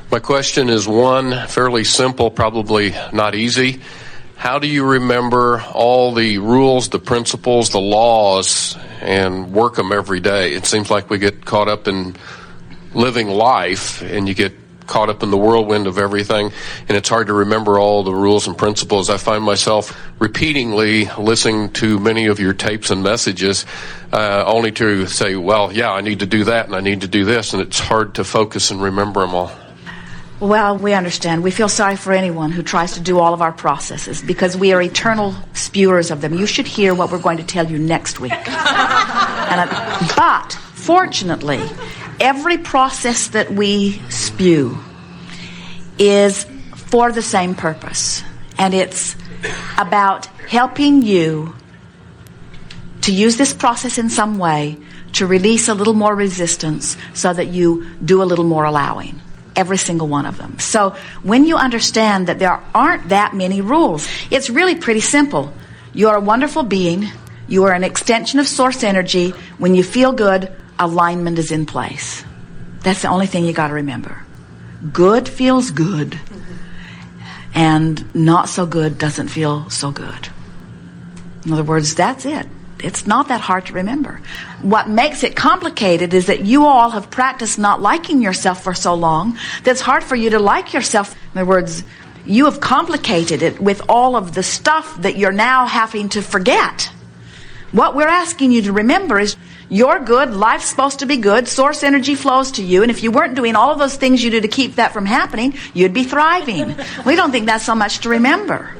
My question is one, fairly simple, probably not easy. How do you remember all the rules, the principles, the laws, and work them every day? It seems like we get caught up in living life, and you get caught up in the whirlwind of everything, and it's hard to remember all the rules and principles. I find myself repeatedly listening to many of your tapes and messages, only to say, well, yeah, I need to do that, and I need to do this, and it's hard to focus and remember them all. Well, we understand. We feel sorry for anyone who tries to do all of our processes because we are eternal spewers of them. You should hear what we're going to tell you next week. But, fortunately, every process that we spew is for the same purpose. And it's about helping you to use this process in some way to release a little more resistance so that you do a little more allowing. Every single one of them. So when you understand that there aren't that many rules, it's really pretty simple. You are a wonderful being. You are an extension of source energy. When you feel good, alignment is in place. That's the only thing you got to remember. Good feels good, and not so good doesn't feel so good. In other words, that's it. It's not that hard to remember. What makes it complicated is that you all have practiced not liking yourself for so long that it's hard for you to like yourself. In other words, you have complicated it with all of the stuff that you're now having to forget. What we're asking you to remember is you're good, life's supposed to be good, source energy flows to you, and if you weren't doing all of those things you do to keep that from happening, you'd be thriving. We don't think that's so much to remember.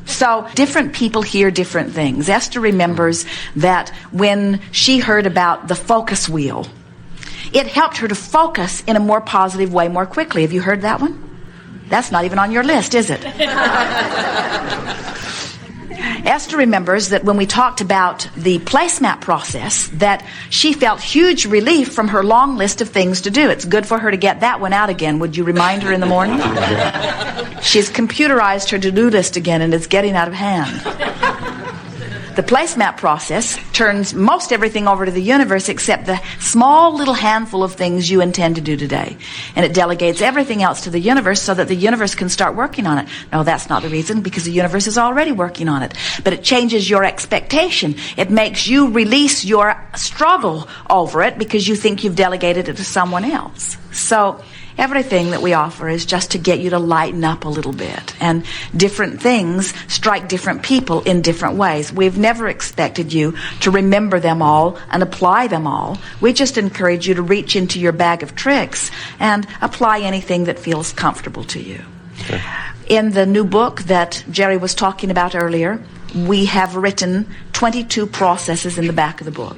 So different people hear different things. Esther remembers that when she heard about the focus wheel, it helped her to focus in a more positive way more quickly. Have you heard that one? That's not even on your list, is it? Esther remembers that when we talked about the placemat process, that she felt huge relief from her long list of things to do. It's good for her to get that one out again. Would you remind her in the morning? She's computerized her to-do list again, and it's getting out of hand. The placemat process turns most everything over to the universe except the small little handful of things you intend to do today. And it delegates everything else to the universe so that the universe can start working on it. No, that's not the reason, because the universe is already working on it. But it changes your expectation. It makes you release your struggle over it because you think you've delegated it to someone else. So everything that we offer is just to get you to lighten up a little bit. And different things strike different people in different ways. We've never expected you to remember them all and apply them all. We just encourage you to reach into your bag of tricks and apply anything that feels comfortable to you. Okay. In the new book that Jerry was talking about earlier, we have written 22 processes in the back of the book.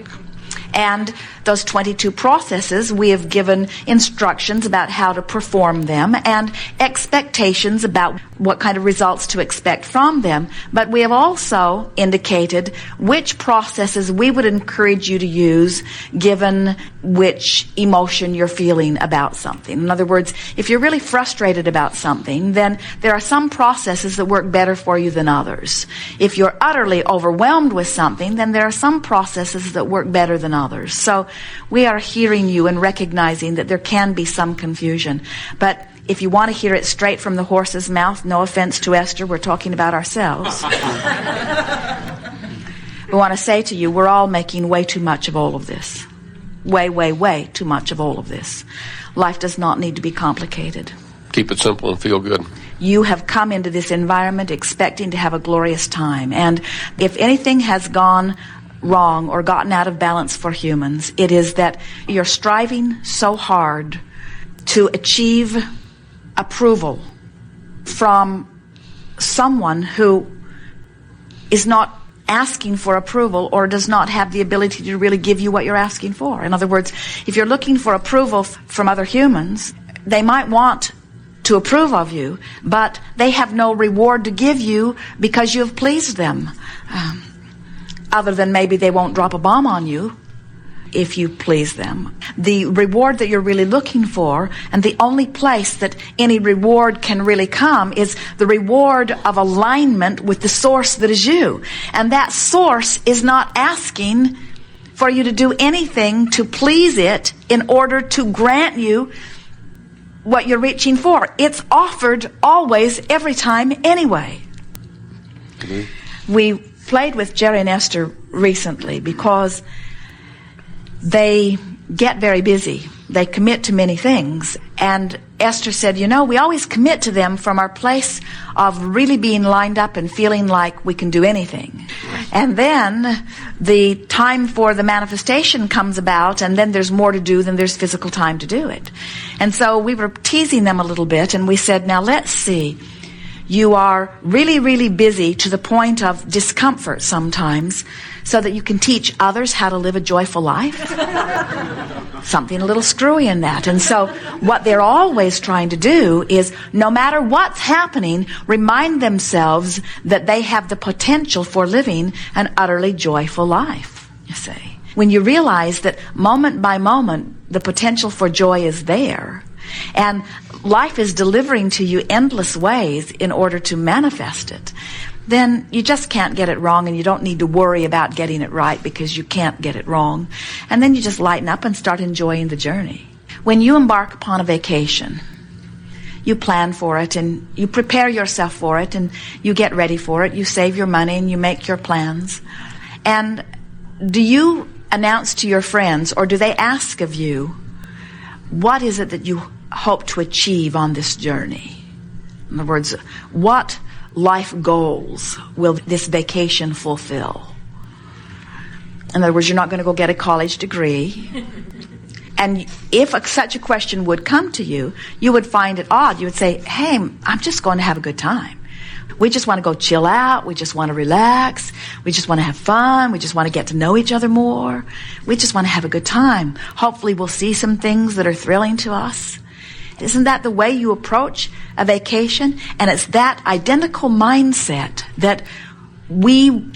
And those 22 processes, we have given instructions about how to perform them and expectations about what kind of results to expect from them. But we have also indicated which processes we would encourage you to use given which emotion you're feeling about something. In other words, if you're really frustrated about something, then there are some processes that work better for you than others. If you're utterly overwhelmed with something, then there are some processes that work better than others. So we are hearing you and recognizing that there can be some confusion. But if you want to hear it straight from the horse's mouth, no offense to Esther, we're talking about ourselves. We want to say to you, we're all making way too much of all of this. Way, way, way too much of all of this. Life does not need to be complicated. Keep it simple and feel good. You have come into this environment expecting to have a glorious time. And if anything has gone wrong or gotten out of balance for humans, it is that you're striving so hard to achieve approval from someone who is not asking for approval or does not have the ability to really give you what you're asking for. In other words, if you're looking for approval from other humans, they might want to approve of you, but they have no reward to give you because you have pleased them. Other than maybe they won't drop a bomb on you if you please them. The reward that you're really looking for, and the only place that any reward can really come, is the reward of alignment with the source that is you. And that source is not asking for you to do anything to please it in order to grant you what you're reaching for. It's offered always, every time, anyway. Mm-hmm. We played with Jerry and Esther recently because they get very busy. They commit to many things. And Esther said, we always commit to them from our place of really being lined up and feeling like we can do anything. And then the time for the manifestation comes about, and then there's more to do than there's physical time to do it. And so we were teasing them a little bit, and we said, now let's see. You are really, really busy to the point of discomfort sometimes so that you can teach others how to live a joyful life. Something a little screwy in that. And so what they're always trying to do is, no matter what's happening, remind themselves that they have the potential for living an utterly joyful life, you see. When you realize that moment by moment, the potential for joy is there, and life is delivering to you endless ways in order to manifest it, then you just can't get it wrong, and you don't need to worry about getting it right because you can't get it wrong. And then you just lighten up and start enjoying the journey. When you embark upon a vacation, you plan for it and you prepare yourself for it and you get ready for it. You save your money and you make your plans. And do you announce to your friends, or do they ask of you, what is it that you hope to achieve on this journey? In other words, what life goals will this vacation fulfill? In other words, you're not going to go get a college degree. And if such a question would come to you, you would find it odd. You would say, hey, I'm just going to have a good time. We just want to go chill out. We just want to relax. We just want to have fun. We just want to get to know each other more. We just want to have a good time. Hopefully we'll see some things that are thrilling to us. Isn't that the way you approach a vacation? And it's that identical mindset that we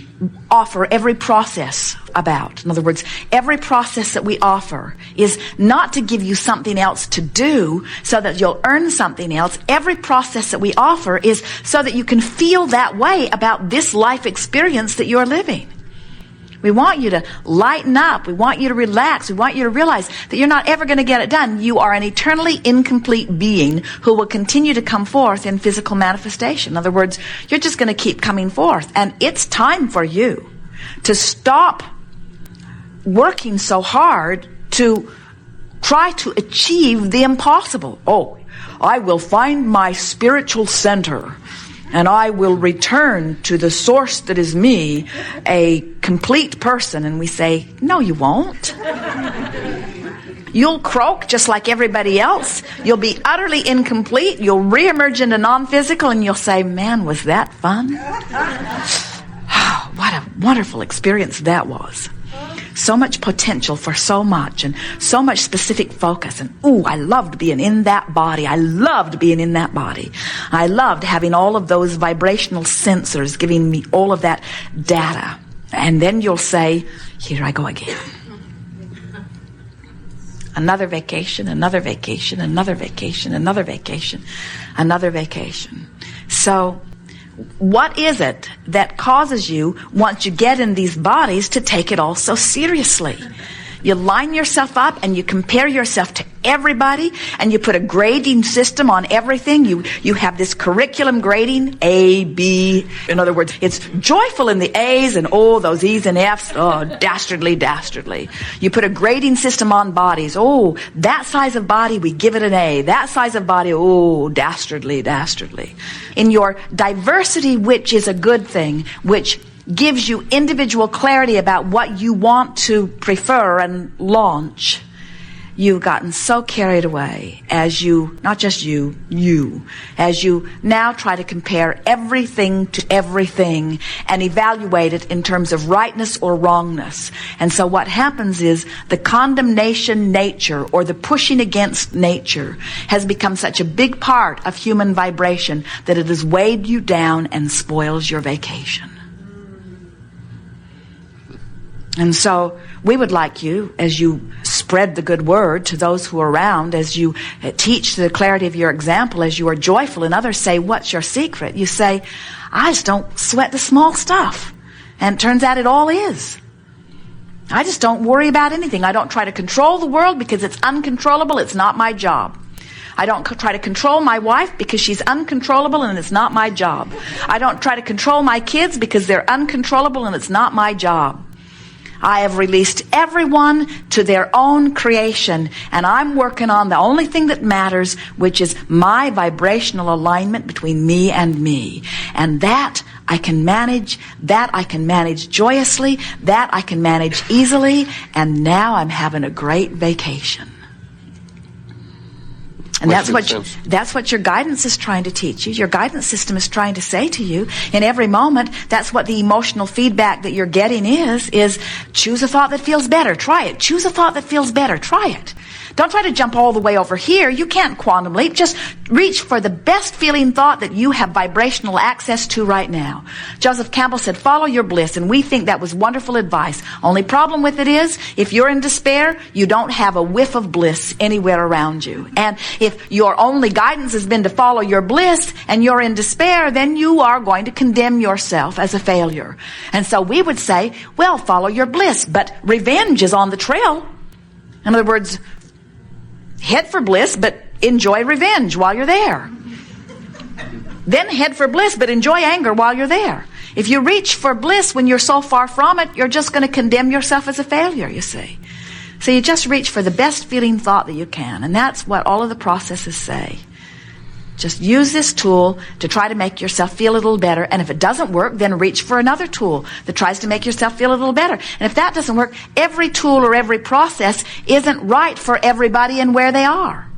offer every process about. In other words, every process that we offer is not to give you something else to do so that you'll earn something else. Every process that we offer is so that you can feel that way about this life experience that you're living. We want you to lighten up. We want you to relax. We want you to realize that you're not ever going to get it done. You are an eternally incomplete being who will continue to come forth in physical manifestation. In other words, you're just going to keep coming forth. And it's time for you to stop working so hard to try to achieve the impossible. Oh, I will find my spiritual center, and I will return to the source that is me, a complete person. And we say, no, you won't. You'll croak just like everybody else. You'll be utterly incomplete. You'll reemerge into non-physical, and you'll say, man, was that fun? What a wonderful experience that was. So much potential for so much, and so much specific focus. And I loved being in that body. I loved being in that body. I loved having all of those vibrational sensors giving me all of that data. And then you'll say, here I go again. Another vacation, another vacation, another vacation, another vacation, another vacation. So what is it that causes you, once you get in these bodies, to take it all so seriously? You line yourself up and you compare yourself to everybody, and you put a grading system on everything. You have this curriculum grading, A, B. In other words, it's joyful in the A's and those E's and F's. Oh, dastardly, dastardly. You put a grading system on bodies. Oh, that size of body, we give it an A. That size of body, dastardly, dastardly. In your diversity, which is a good thing, which gives you individual clarity about what you want to prefer and launch, you've gotten so carried away as you, not just you, as you now try to compare everything to everything and evaluate it in terms of rightness or wrongness. And so what happens is the condemnation nature, or the pushing against nature, has become such a big part of human vibration that it has weighed you down and spoils your vacation. And so we would like you, as you spread the good word to those who are around, as you teach the clarity of your example, as you are joyful, and others say, what's your secret? You say, I just don't sweat the small stuff. And it turns out it all is. I just don't worry about anything. I don't try to control the world because it's uncontrollable. It's not my job. I don't try to control my wife because she's uncontrollable and it's not my job. I don't try to control my kids because they're uncontrollable and it's not my job. I have released everyone to their own creation, and I'm working on the only thing that matters, which is my vibrational alignment between me and me. And that I can manage, that I can manage joyously, that I can manage easily, and now I'm having a great vacation. And that's what your guidance is trying to teach you. Your guidance system is trying to say to you in every moment. That's what the emotional feedback that you're getting is choose a thought that feels better. Try it. Choose a thought that feels better. Try it. Don't try to jump all the way over here. You can't quantum leap. Just reach for the best feeling thought that you have vibrational access to right now. Joseph Campbell said, follow your bliss, and we think that was wonderful advice. Only problem with it is, if you're in despair, you don't have a whiff of bliss anywhere around you. And if your only guidance has been to follow your bliss and you're in despair, then you are going to condemn yourself as a failure. And so we would say, well, follow your bliss, but revenge is on the trail. In other words, head for bliss, but enjoy revenge while you're there. Then head for bliss, but enjoy anger while you're there. If you reach for bliss when you're so far from it, you're just going to condemn yourself as a failure, you see. So you just reach for the best feeling thought that you can. And that's what all of the processes say. Just use this tool to try to make yourself feel a little better. And if it doesn't work, then reach for another tool that tries to make yourself feel a little better. And if that doesn't work, every tool or every process isn't right for everybody and where they are.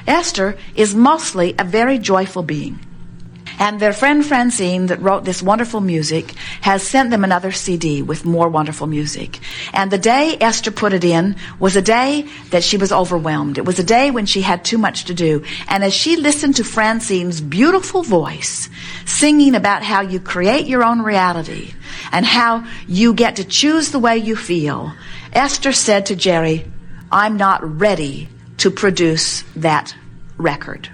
Esther is mostly a very joyful being. And their friend Francine that wrote this wonderful music has sent them another CD with more wonderful music. And the day Esther put it in was a day that she was overwhelmed. It was a day when she had too much to do. And as she listened to Francine's beautiful voice singing about how you create your own reality and how you get to choose the way you feel, Esther said to Jerry, I'm not ready to produce that record.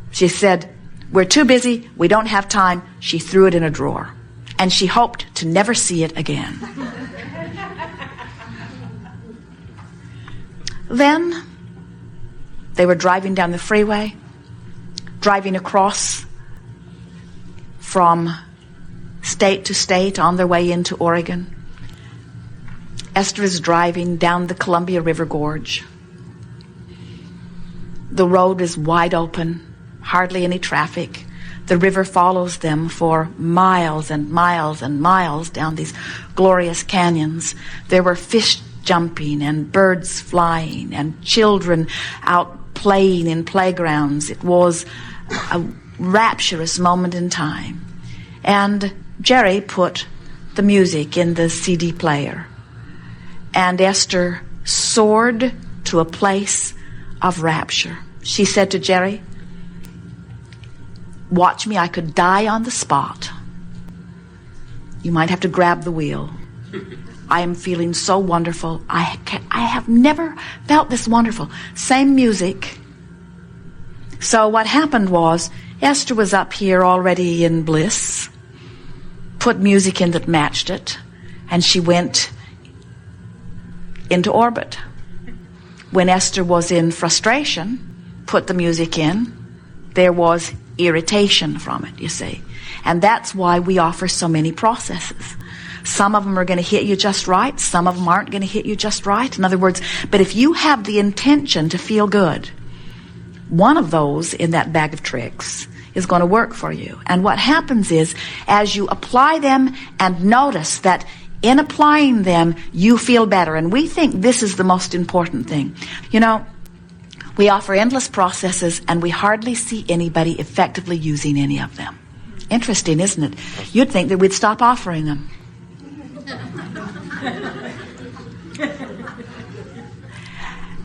She said, we're too busy. We don't have time. She threw it in a drawer. And she hoped to never see it again. Then they were driving down the freeway, driving across from state to state on their way into Oregon. Esther is driving down the Columbia River Gorge. The road is wide open. Hardly any traffic. The river follows them for miles and miles and miles down these glorious canyons. There were fish jumping and birds flying and children out playing in playgrounds. It was a rapturous moment in time. And Jerry put the music in the CD player. And Esther soared to a place of rapture. She said to Jerry, watch me, I could die on the spot. You might have to grab the wheel. I am feeling so wonderful. I have never felt this wonderful. Same music. So what happened was, Esther was up here already in bliss, put music in that matched it, and she went into orbit. When Esther was in frustration, put the music in, there was irritation from it, you see. And that's why we offer so many processes. Some of them are going to hit you just right. Some of them aren't going to hit you just right. In other words, but if you have the intention to feel good, one of those in that bag of tricks is going to work for you. And what happens is, as you apply them and notice that in applying them, you feel better. And we think this is the most important thing. You know, we offer endless processes, and we hardly see anybody effectively using any of them. Interesting, isn't it? You'd think that we'd stop offering them.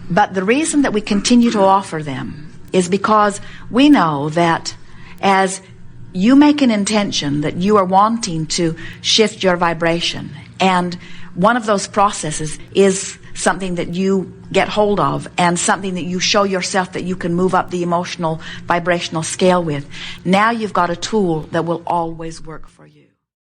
But the reason that we continue to offer them is because we know that as you make an intention that you are wanting to shift your vibration, and one of those processes is something that you get hold of and something that you show yourself that you can move up the emotional vibrational scale with. Now you've got a tool that will always work for you.